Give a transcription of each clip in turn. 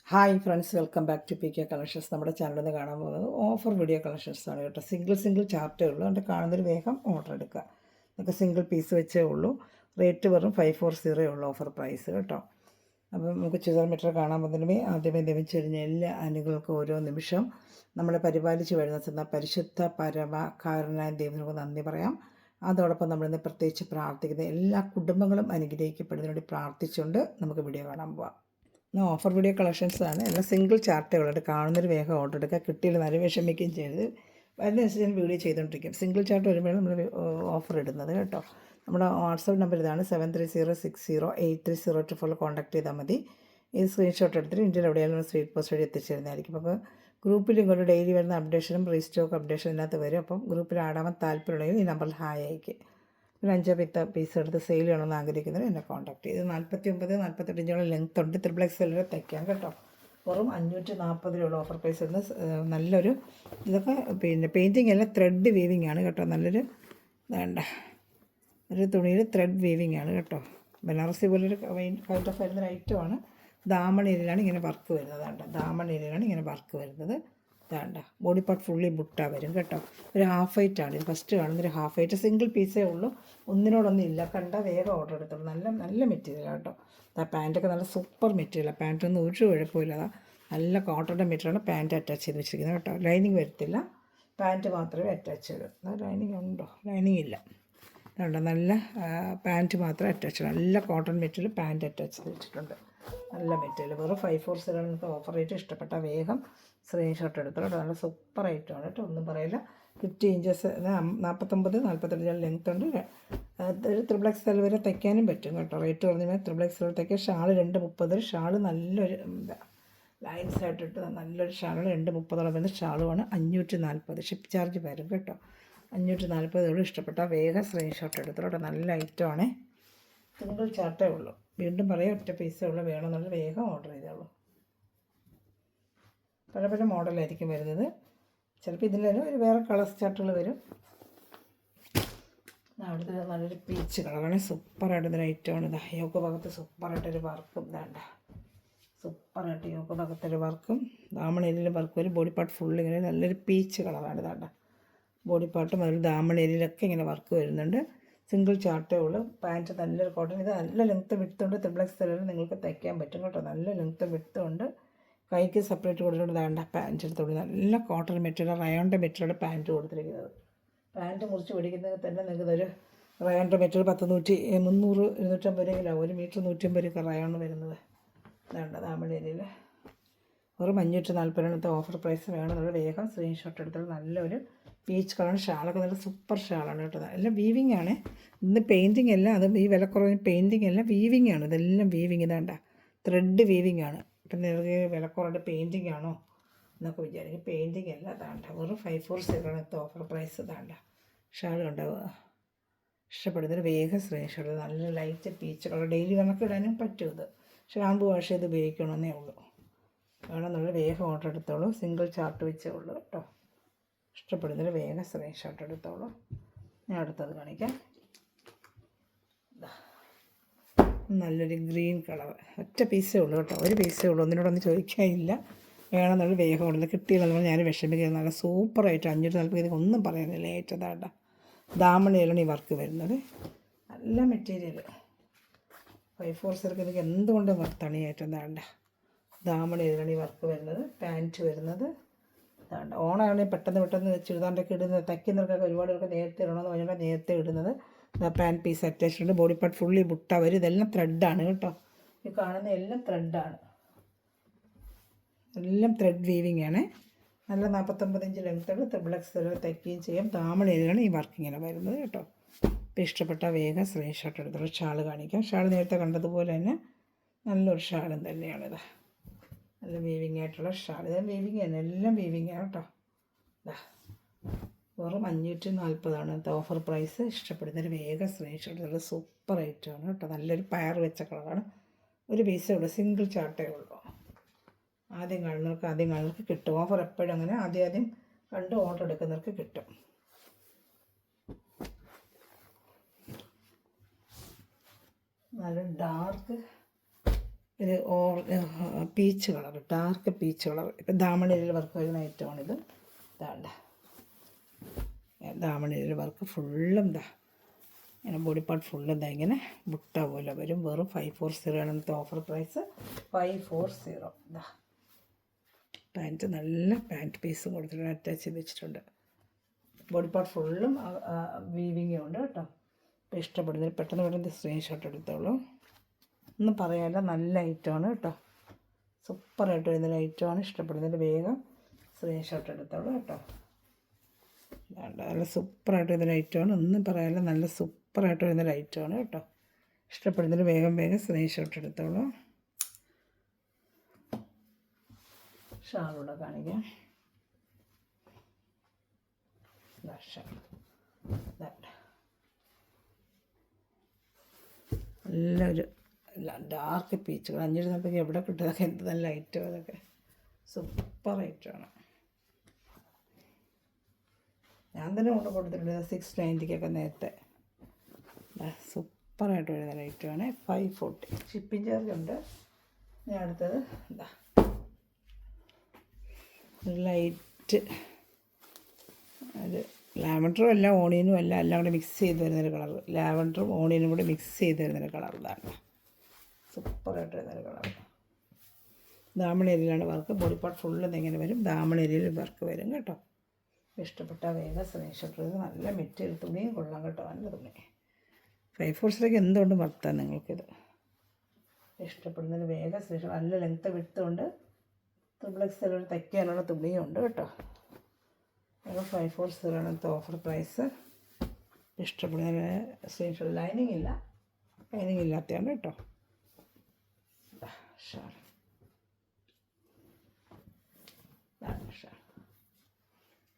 Hi friends, welcome back to P K collections. നമ്മുടെ ചാനലിൽ നിന്ന് കാണാൻ പോകുന്നത് ഓഫർ വീഡിയോ കളക്ഷൻസ് ആണ് കേട്ടോ. സിംഗിൾ ചാർട്ടേ ഉള്ളൂ. അതുകൊണ്ട് കാണുന്നൊരു വേഗം ഓർഡർ എടുക്കുക. ഇതൊക്കെ സിംഗിൾ പീസ് വെച്ചേ ഉള്ളൂ. റേറ്റ് വെറും 540 ഉള്ളൂ ഓഫർ പ്രൈസ് കേട്ടോ. അപ്പം നമുക്ക് ചുരിദാർ മെറ്റീരിയൽ കാണാൻ പോകുന്നതിനുമേ ആദ്യമേ ലഭിച്ചിരുന്ന എല്ലാ അനുകൾക്കും ഓരോ നിമിഷം നമ്മളെ പരിപാലിച്ച് വരുന്ന പരിശുദ്ധ പരമകാരനായ ദൈവത്തിനൊക്കെ നന്ദി പറയാം. അതോടൊപ്പം നമ്മളിന്ന് പ്രത്യേകിച്ച് പ്രാർത്ഥിക്കുന്ന എല്ലാ കുടുംബങ്ങളും അനുഗ്രഹിക്കപ്പെടുന്നതിന് വേണ്ടി പ്രാർത്ഥിച്ചുകൊണ്ട് നമുക്ക് വീഡിയോ കാണാൻ പോവാം. ഓഫർ വീഡിയോ കളക്ഷൻസാണ്. എല്ലാം സിംഗിൾ ചാർട്ടുകളുണ്ട്. കാണുന്നൊരു വേഗം ഓർഡർ എടുക്കുക. കിട്ടിയില്ല നല്ല വിഷമിക്കുകയും ചെയ്ത് അതിനനുസരിച്ച് ഞാൻ വീഡിയോ ചെയ്തുകൊണ്ടിരിക്കും. സിംഗിൾ ചാർട്ട് വരുമ്പോഴാണ് നമ്മൾ ഓഫർ ഇടുന്നത് കേട്ടോ. നമ്മുടെ വാട്സപ്പ് നമ്പർ ഇതാണ് 7306083024 കോൺടാക്ട് ചെയ്താൽ മതി. ഇത് സ്ക്രീൻഷോട്ട് എടുത്തിട്ട് ഇന്ത്യയിൽ എവിടെയാലും സ്പീഡ് പോസ്റ്റ് വഴി എത്തിച്ചേരുന്നതായിരിക്കും. അപ്പോൾ ഗ്രൂപ്പിൽ ഇങ്ങോട്ട് ഡെയിലി വരുന്ന അപ്ഡേഷനും റീസ്റ്റോക്ക് അപ്ഡേഷൻ ഇതിനകത്ത് വരും. അപ്പം ഗ്രൂപ്പിൽ ആടാൻ താല്പര്യമുണ്ടെങ്കിൽ ഈ നമ്പറിൽ ഹായ് അയക്കും. ഒരു 5 പീസ് എടുത്ത് സെയിൽ ചെയ്യണമെന്ന് ആഗ്രഹിക്കുന്നവർ എന്നെ കോൺടാക്ട് ചെയ്ത് 49-48 ഇഞ്ചോളം ലെങ്ത് ഉണ്ട്. XXL വരെ തയ്ക്കാം കേട്ടോ. വെറും 540 ഓഫർ പ്രൈസ് ഇന്ന് നല്ലൊരു ഇതൊക്കെ പെയിൻറ്റിങ് എല്ലാം ത്രെഡ് വീവിങ് ആണ് കേട്ടോ. നല്ലൊരു വേണ്ട ഒരു തുണിയിൽ ത്രെഡ് വീവിങ് ആണ് കേട്ടോ. ബനാറസി പോലൊരു കൈൻഡ് ഓഫ് വരുന്നൊരു ഐറ്റമാണ്. ദാമണേരിയിലാണ് ഇങ്ങനെ വർക്ക് വരുന്നത്. വേണ്ട ദാമണേരിയിലാണ് ഇങ്ങനെ വർക്ക് വരുന്നത്. വേണ്ട ബോഡി പാർട്ട് ഫുള്ളി ബുട്ട വരും കേട്ടോ. ഒരു ഹാഫ് വൈറ്റാണ് ഇത്. ഫസ്റ്റ് കാണുന്നൊരു ഹാഫ് വൈറ്റ് സിംഗിൾ പീസേ ഉള്ളൂ. ഒന്നിനോടൊന്നും ഇല്ല. കണ്ട വേഗം ഓർഡർ എടുത്തോളൂ. നല്ല മെറ്റീരിയലാണ് കേട്ടോ. പാൻറ്റൊക്കെ നല്ല സൂപ്പർ മെറ്റീരിയലാണ്. പാൻറ്റൊന്നും ഒരു കുഴപ്പമില്ല. നല്ല കോട്ടൻ്റെ മെറ്റീരിയലാണ് പാൻറ്റ് അറ്റാച്ച് ചെയ്ത് വെച്ചിരിക്കുന്നത് കേട്ടോ. ലൈനിങ് വരത്തില്ല. പാൻറ്റ് മാത്രമേ അറ്റാച്ച് ചെയ്തു. ലൈനിങ് ഉണ്ടോ? ലൈനിങ് ഇല്ല. അതുകൊണ്ട് നല്ല പാൻറ്റ് മാത്രമേ അറ്റാച്ച് ചെയ്തു. നല്ല കോട്ടൺ മെറ്റീരിയൽ പാൻറ്റ് അറ്റാച്ച് ചെയ്ത് വെച്ചിട്ടുണ്ട്. നല്ല മെറ്റീരിയൽ. വെറും 540 നിങ്ങൾക്ക് ഓഫർ റേറ്റ്. ഇഷ്ടപ്പെട്ട വേഗം സ്ക്രീൻഷോട്ട് എടുത്തോളൂ. നല്ല സൂപ്പർ ഐറ്റമാണ് കേട്ടോ. ഒന്നും പറയില്ല. 50 ഇഞ്ചസ് 49-48 ലെങ്ത് ഉണ്ട്. ഒരു XXL വരെ തയ്ക്കാനും പറ്റും കേട്ടോ. റേറ്റ് പറഞ്ഞാൽ XXL തയ്ക്കാൻ. ഷാൾ 230. ഷാൾ നല്ലൊരു ലൈൻസ് ആയിട്ടിട്ട് നല്ലൊരു ഷാളാണ്. 230 വരുന്ന ഷാളുമാണ്. 540 ഷിപ്പ് ചാർജ് വരും കേട്ടോ. 540 ഇഷ്ടപ്പെട്ട വേഗം സ്ക്രീൻഷോട്ട് എടുത്തോളൂ. നല്ല ഐറ്റമാണ്. സിംഗിൾ ചാർട്ടേ ഉള്ളൂ. വീണ്ടും പറയാം, ഒറ്റ പീസേ ഉള്ളൂ. വേണമെന്നുള്ള വേഗം ഓർഡർ ചെയ്തോളൂ. പല മോഡലായിരിക്കും വരുന്നത്. ചിലപ്പോൾ ഇതിൽ ഒരു വേറെ കളർ ചാർട്ടുകൾ വരും. അവിടുത്തെ നല്ലൊരു പീച്ച് കളറാണ്. സൂപ്പറായിട്ടൊരു ഐറ്റമാണ്. ഇത് യോക്ക് ഭാഗത്ത് സൂപ്പറായിട്ടൊരു വർക്കും വേണ്ട. സൂപ്പറായിട്ട് യോക്ക് ഭാഗത്തൊരു വർക്കും ദാമണേരിയിലെ വർക്കും ഒരു ബോഡി പാർട്ട് ഫുള്ള് ഇങ്ങനെ നല്ലൊരു പീച്ച് കളറാണ്. ഇതാണ്ട ബോഡി പാർട്ടും അതിൽ ദാമണേരിയിലൊക്കെ ഇങ്ങനെ വർക്ക് വരുന്നുണ്ട്. സിംഗിൾ ചാർട്ടേ ഉള്ളൂ. പാൻറ്റ് നല്ലൊരു കോട്ടൺ. ഇത് നല്ല ലെങ്ത്ത് വിടുത്തുണ്ട്. XXL നിങ്ങൾക്ക് തയ്ക്കാൻ പറ്റും കേട്ടോ. നല്ല ലെങ്ത്ത് വിടുത്തുണ്ട്. കൈക്ക് സെപ്പറേറ്റ് കൊടുത്തിട്ടുണ്ട്. വേണ്ട പാൻറ്റ് എടുത്തോളൂ. നല്ല കോട്ടൺ മെറ്റീരിയൽ റയോണിൻ്റെ മെറ്റീരിയൽ പാൻറ്റ് കൊടുത്തിരിക്കുന്നത്. പാൻറ്റ് മുറിച്ച് പിടിക്കുന്നത് തന്നെ നിങ്ങൾക്കൊരു റയോണിൻ്റെ മെറ്റീരിയൽ 300-250 രൂപയിലാവും. 1 മീറ്റർ 150 രൂപ റയോൺ വരുന്നത്. വേണ്ട ദാമണേരിയിൽ വെറും 540 ഓഫർ പ്രൈസ് വേണമെന്നുള്ള വേഗം സ്ക്രീൻഷോട്ട് എടുത്തോളൂ. നല്ലൊരു പീച്ച് കളർ ഷാളൊക്കെ നല്ല സൂപ്പർ ഷാളാണ് കേട്ടോ. എല്ലാം വീവിങ് ആണ്. ഇന്ന് പെയിൻറ്റിങ് അല്ല. അതും ഈ വിലക്കുറവിന് പെയിൻറ്റിങ് അല്ല, വീവിങ് ആണ്. ഇതെല്ലാം വീവിങ്. ഇതാണ്ട ത്രെഡ് വീവിങ് ആണ്. ഇപ്പം നിങ്ങൾക്ക് വിലക്കുറവിൻ്റെ പെയിൻറ്റിങ് ആണോ എന്നൊക്കെ വിചാരിക്കും. പെയിൻറ്റിങ് അല്ല. അതാണ്ട വെറും 540 ഓഫർ പ്രൈസ്. ഇതാണ്ട ഷാൾ ഉണ്ടാവുക. ഇഷ്ടപ്പെടുന്നൊരു വേഗം സ്ക്രീൻഷോട്ട്. നല്ല ലൈറ്റ് പീച്ച് കളർ. ഡെയിലി കണക്ക് ഇടാനും പറ്റും. ഇത് ഷാമ്പു വാഷ് ചെയ്ത് ഉപയോഗിക്കണമെന്നേ ഉള്ളൂ. വേണമെന്നുള്ള വേഗം ഓർഡർ എടുത്തോളൂ. സിംഗിൾ ചാർട്ട് വെച്ചേ ഉള്ളൂ കേട്ടോ. ഇഷ്ടപ്പെടുന്നൊരു വേഗം സ്ക്രീൻഷോട്ട് എടുത്തോളൂ. ഞാൻ അടുത്തത് കാണിക്കാം. നല്ലൊരു ഗ്രീൻ കളർ. ഒറ്റ പീസേ ഉള്ളൂ കേട്ടോ. ഒരു പീസേ ഉള്ളൂ. ഒന്നിനോടൊന്നും ചോദിക്കാനില്ല. വേണമെന്നുള്ള വേഗം കൊടുത്ത് കിട്ടിയില്ലെന്ന് പറഞ്ഞാൽ ഞാൻ വിഷമിക്കുന്നത്. നല്ല സൂപ്പറായിട്ട് 540 ഒന്നും പറയാനില്ല. ഏറ്റതാണ്ട ദാമണയിലാണ് ഈ വർക്ക് വരുന്നത്. നല്ല മെറ്റീരിയൽ. 540 എനിക്ക് എന്തുകൊണ്ട് വർത്താണ് ഈ ഏറ്റതാണ്ട ദാമണയിലാണ് ഈ വർക്ക് വരുന്നത്. പാൻറ്റ് വരുന്നത് അതാണ്ട്. ഓണാണെങ്കിൽ പെട്ടെന്ന് ചുരിദാറിൻ്റെയൊക്കെ ഇടുന്നത് തയ്ക്കുന്നവർക്കൊക്കെ ഒരുപാട് പേർക്ക് നേരത്തെ ഇടണമെന്ന് പറഞ്ഞാൽ നേരത്തെ ഇടുന്നത്. പാൻറ്റ് പീസ് അറ്റാച്ച്ഡ് ഉണ്ട്. ബോഡി പാർട്ട് ഫുള്ളി ബുട്ട വരും. ഇതെല്ലാം ത്രെഡാണ് കേട്ടോ. ഈ കാണുന്ന എല്ലാം ത്രെഡാണ്. എല്ലാം ത്രെഡ് വീവിങ് ആണ്. നല്ല 49 ഇഞ്ച് ലെങ്ത്തുള്ള XXL തയ്ക്കുകയും ചെയ്യാം. ദാമണയിലാണ് ഈ വർക്ക് ഇങ്ങനെ വരുന്നത് കേട്ടോ. ഇപ്പോൾ ഇഷ്ടപ്പെട്ട വേഗം സ്ക്രീൻഷോട്ട് എടുത്തോളൂ. ഷാൾ കാണിക്കാം. ഷാൾ നേരത്തെ കണ്ടതുപോലെ തന്നെ നല്ലൊരു ഷാളും തന്നെയാണിത്. നല്ല വീവിങ് ആയിട്ടുള്ള ഷാൾ. ഇത് വീവിങ് തന്നെ. എല്ലാം വീവിങ് ആണ് കേട്ടോ. ഇതാ വെറും 540 ഓഫർ പ്രൈസ്. ഇഷ്ടപ്പെടുന്നൊരു വേഗം സ്ക്രീൻഷോട്ട്. നല്ല സൂപ്പർ ഐറ്റമാണ് കേട്ടോ. നല്ലൊരു പയർ വെച്ച കളറാണ്. ഒരു പീസേ ഉള്ളൂ. സിംഗിൾ ചാർട്ടേ ഉള്ളൂ. ആദ്യം കാണുന്നവർക്ക് കിട്ടും. ഓഫർ എപ്പോഴും അങ്ങനെ ആദ്യം കണ്ട് ഓർഡർ എടുക്കുന്നവർക്ക് കിട്ടും. നല്ല ഡാർക്ക് ഒരു peach colour, dark peach colour. ഇപ്പം ദാമണിയിൽ വർക്ക് വരുന്ന ഐറ്റമാണിത്. ഇതാണ്ട ദാമണിയിൽ വർക്ക് ഫുള്ളും ഇങ്ങനെ ബോഡി പാർട്ട് ഫുള്ളും ഇങ്ങനെ ബുട്ട പോലെ വരും. വെറും 540 ആണ് ഇന്നത്തെ ഓഫർ പ്രൈസ്. 540. പാൻറ്റ് നല്ല പാൻറ്റ് പീസും കൊടുത്തിട്ടുണ്ട്, അറ്റാച്ച് ചെയ്ത് വെച്ചിട്ടുണ്ട്. ബോഡി പാർട്ട് ഫുള്ളും വീവിങ്ങും ഉണ്ട് കേട്ടോ. ഇപ്പോൾ ഇഷ്ടപ്പെടുന്നതിൽ പെട്ടെന്ന് സ്ക്രീൻഷോട്ട് എടുത്തോളൂ. ഒന്നും പറയാനില്ല, നല്ല ഐറ്റമാണ് കേട്ടോ. സൂപ്പറായിട്ട് വരുന്നൊരു ഐറ്റമാണ്. ഇഷ്ടപ്പെടുന്നതിൽ വേഗം സ്ക്രീൻഷോട്ട് എടുത്തോളൂ കേട്ടോ. നല്ല സൂപ്പറായിട്ട് വരുന്നൊരു ഐറ്റമാണ്. ഒന്നും പറയാനില്ല, നല്ല സൂപ്പറായിട്ട് വരുന്നൊരു ഐറ്റമാണ് കേട്ടോ. ഇഷ്ടപ്പെടുന്നതിൽ വേഗം സ്ക്രീൻഷോട്ട് എടുത്തോളൂ. ഷാളൂടെ കാണിക്കാം. നല്ലൊരു ഡാർക്ക് പീച്ച്. 500 എവിടെ കിട്ടുന്നതൊക്കെ എന്ത് നല്ല ഐറ്റം. അതൊക്കെ സൂപ്പർ ഐറ്റമാണ്. ഞാൻ തന്നെ കൊടുത്തിട്ടുണ്ട് 690 നേരത്തെ. സൂപ്പറായിട്ട് വരുന്ന ഐറ്റമാണ്. 540 ഷിപ്പിംഗ് ചാർജ് ഉണ്ട്. ഇനി അടുത്തത് ലൈറ്റ് ഒരു ലാവൻഡറും അല്ല ഓണിയനും അല്ല, എല്ലാം കൂടെ മിക്സ് ചെയ്ത് വരുന്നൊരു കളർ. ലാവൻഡറും ഓണിയനും കൂടെ മിക്സ് ചെയ്ത് വരുന്നൊരു കളർ. ഇതാണ് സൂപ്പറായിട്ട് വരുന്നൊരു കളർ. ദാമൺ ഏരിയയിലാണ് വർക്ക്. ബോഡി പാർട്ട് ഫുള്ള് ഇങ്ങനെ വരും. ദാമൺ ഏരിയയിൽ വർക്ക് വരും കേട്ടോ. ഇഷ്ടപ്പെട്ട വേഗം സ്ക്രീൻഷോട്ട് ചെയ്ത്. നല്ല മെറ്റീരിയൽ, തുണിയും കൊള്ളാം കേട്ടോ. നല്ല തുണി. 540 എന്തുകൊണ്ടും വർത്താൻ നിങ്ങൾക്കിത്. ഇഷ്ടപ്പെടുന്നതിന് വേഗം സ്ക്രീൻഷോട്ട്. നല്ല ലെങ്ത്ത് വിട്ടുകൊണ്ട് XXL തയ്ക്കാനുള്ള തുണിയും ഉണ്ട് കേട്ടോ. 540 ആണ് ഓഫർ പ്രൈസ്. ഇഷ്ടപ്പെടുന്നതിന് സ്ക്രീൻഷോട്ട്. ലൈനിങ് ഇല്ലാത്തതാണ് കേട്ടോ. ഷാൾ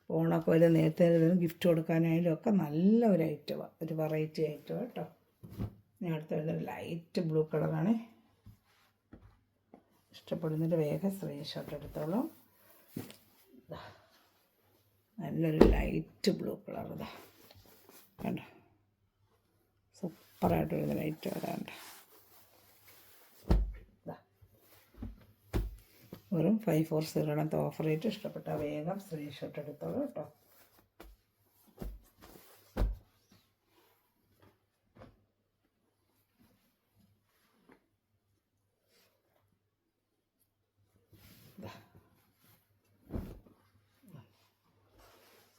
ഓണമൊക്കെ വരെ നേരത്തെ ഗിഫ്റ്റ് കൊടുക്കാനായാലും ഒക്കെ നല്ല ഒരു ഐറ്റമാണ്, ഒരു വെറൈറ്റി ഐറ്റം കേട്ടോ. ഞാൻ അടുത്ത് വരുന്നത് ലൈറ്റ് ബ്ലൂ കളറാണ്. ഇഷ്ടപ്പെടുന്നതിൻ്റെ വേഗം സ്ക്രീൻഷോട്ട് എടുത്തോളൂ. നല്ലൊരു ലൈറ്റ് ബ്ലൂ കളർ. കണ്ടോ, സൂപ്പറായിട്ട് വരുന്ന ലൈറ്റ് വരാണ്ട്. വെറും 540 ഓഫർ റേറ്റ്. ഇഷ്ടപ്പെട്ട വേഗം സ്ക്രീൻഷോട്ട് എടുത്തോളൂ കേട്ടോ.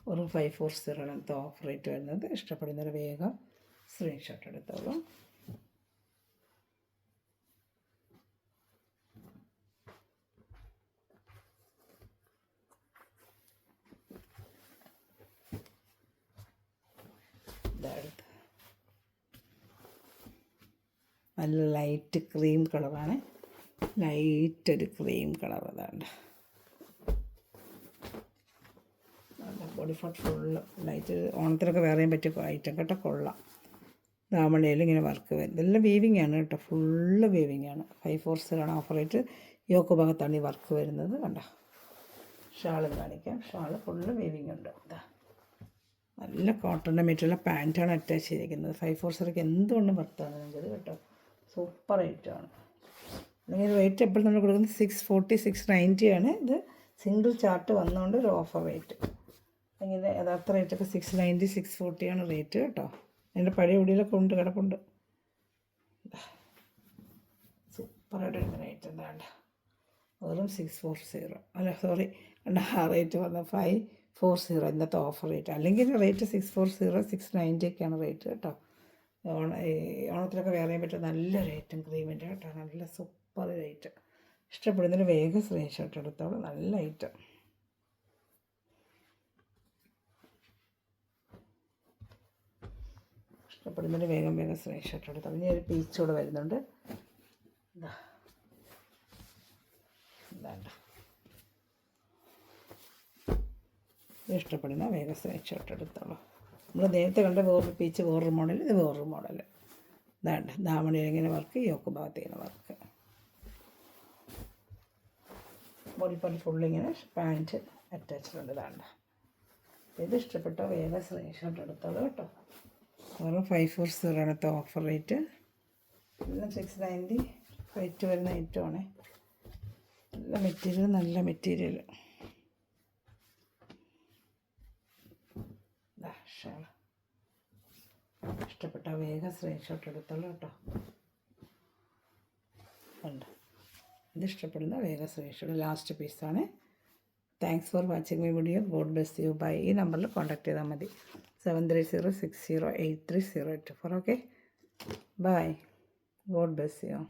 വെറും 540 ഓഫർ റേറ്റ് വരുന്നത്. ഇഷ്ടപ്പെടുന്നൊരു വേഗം സ്ക്രീൻഷോട്ട് എടുത്തോളൂ. നല്ല ലൈറ്റ് ക്രീം കളറാണ്. ലൈറ്റ് ഒരു ക്രീം കളർ. അതാണ്ട് ബോഡി പാർട്ട് ഫുള്ള് ലൈറ്റ്. ഓണത്തിനൊക്കെ വേറെയും പറ്റിയ ഐറ്റം കേട്ടോ. കൊള്ളാം. ദാമണയിൽ ഇങ്ങനെ വർക്ക് വരും. ഇതെല്ലാം വീവിങ് ആണ് കേട്ടോ. ഫുള്ള് വീവിങ് ആണ്. 540 ഓഫർ റേറ്റ്. യോക്ക് ഭാഗത്താണ് ഈ വർക്ക് വരുന്നത്. കണ്ടോ. ഷാളും കാണിക്കാം. ഷാള് ഫുള്ള് വീവിങ് ഉണ്ട്. നല്ല കോട്ടൻ്റെ മെറ്റീരിയൽ പാൻറ്റാണ് അറ്റാച്ച് ചെയ്തിരിക്കുന്നത്. 540 എന്തുകൊണ്ടും വർത്താണ് നിങ്ങൾക്കത് കേട്ടോ. സൂപ്പർ ഐറ്റമാണ്. അല്ലെങ്കിൽ റേറ്റ് എപ്പോഴും നമ്മൾ കൊടുക്കുന്നത് 640 690 ആണ്. ഇത് സിംഗിൾ ചാർട്ട് വന്നുകൊണ്ട് ഒരു ഓഫർ റേറ്റ്. അല്ലെങ്കിൽ യഥാർത്ഥ റേറ്റൊക്കെ 690 640 ആണ് റേറ്റ് കേട്ടോ. അതിൻ്റെ പഴയ വീഡിയോയിലൊക്കെ ഉണ്ട്, കിടപ്പുണ്ട്. സൂപ്പറായിട്ട് വരുന്ന റേറ്റ് എന്താണ്ട്. വെറും 640. അല്ല സോറി, ആ റേറ്റ് വന്ന 540 ഇന്നത്തെ ഓഫർ റേറ്റ്. അല്ലെങ്കിൽ റേറ്റ് 640 690 ഒക്കെയാണ് റേറ്റ് കേട്ടോ. ഓണത്തിനൊക്കെ വേറെ പറ്റും നല്ലൊരു ഐറ്റം ക്രീമിൻ്റെ കേട്ടോ. നല്ല സൂപ്പർ റേറ്റ്. ഇഷ്ടപ്പെടുന്നതിന് വേഗം സ്ക്രീൻഷോട്ട് എടുത്തോളൂ. നല്ല ഐറ്റം. ഇഷ്ടപ്പെടുന്നതിന് വേഗം സ്ക്രീൻഷോട്ട് എടുത്തോളൂ. ഇനി ഒരു പീച്ച് കൂടെ വരുന്നുണ്ട്. ഇതാണ്ട ഇഷ്ടപ്പെടുന്ന വേഗം സ്ക്രീൻഷോട്ട് എടുത്തോളൂ. നമ്മൾ നേരത്തെ കണ്ട വേറൊരു പീച്ച് വേറൊരു മോഡൽ, ഇത് വേറൊരു മോഡൽ. ഇതാണ്ട് ദാമണിയിൽ ഇങ്ങനെ വർക്ക്, യോക്ക് ഭാഗത്ത് ഇങ്ങനെ വർക്ക്. ബോഡി പാർട്ട് ഫുള്ളിങ്ങനെ പാൻറ്റ് അറ്റാച്ച്ഡ് ഇതാണ്ട്. ഇത് ഇഷ്ടപ്പെട്ട വേഗം സ്ക്രീൻഷോട്ട് എടുത്തോളൂ കേട്ടോ. വെറും 540 ഓഫർ റേറ്റ്. എല്ലാം 690 റേറ്റ് വരുന്ന ഐറ്റമാണ്. നല്ല മെറ്റീരിയൽ ഷാൾ. ഇഷ്ടപ്പെട്ട വേഗം സ്ക്രീൻഷോട്ട് എടുത്തോളൂ കേട്ടോ. ഉണ്ട്, ഇത് ഇഷ്ടപ്പെടുന്ന വേഗം സ്ക്രീൻഷോട്ട്. ലാസ്റ്റ് പീസാണ്. Thanks for watching my video. God bless you. Bye. ഈ നമ്പറിൽ കോൺടാക്ട് ചെയ്താൽ മതി. 7306083084. Okay, bye. God bless U.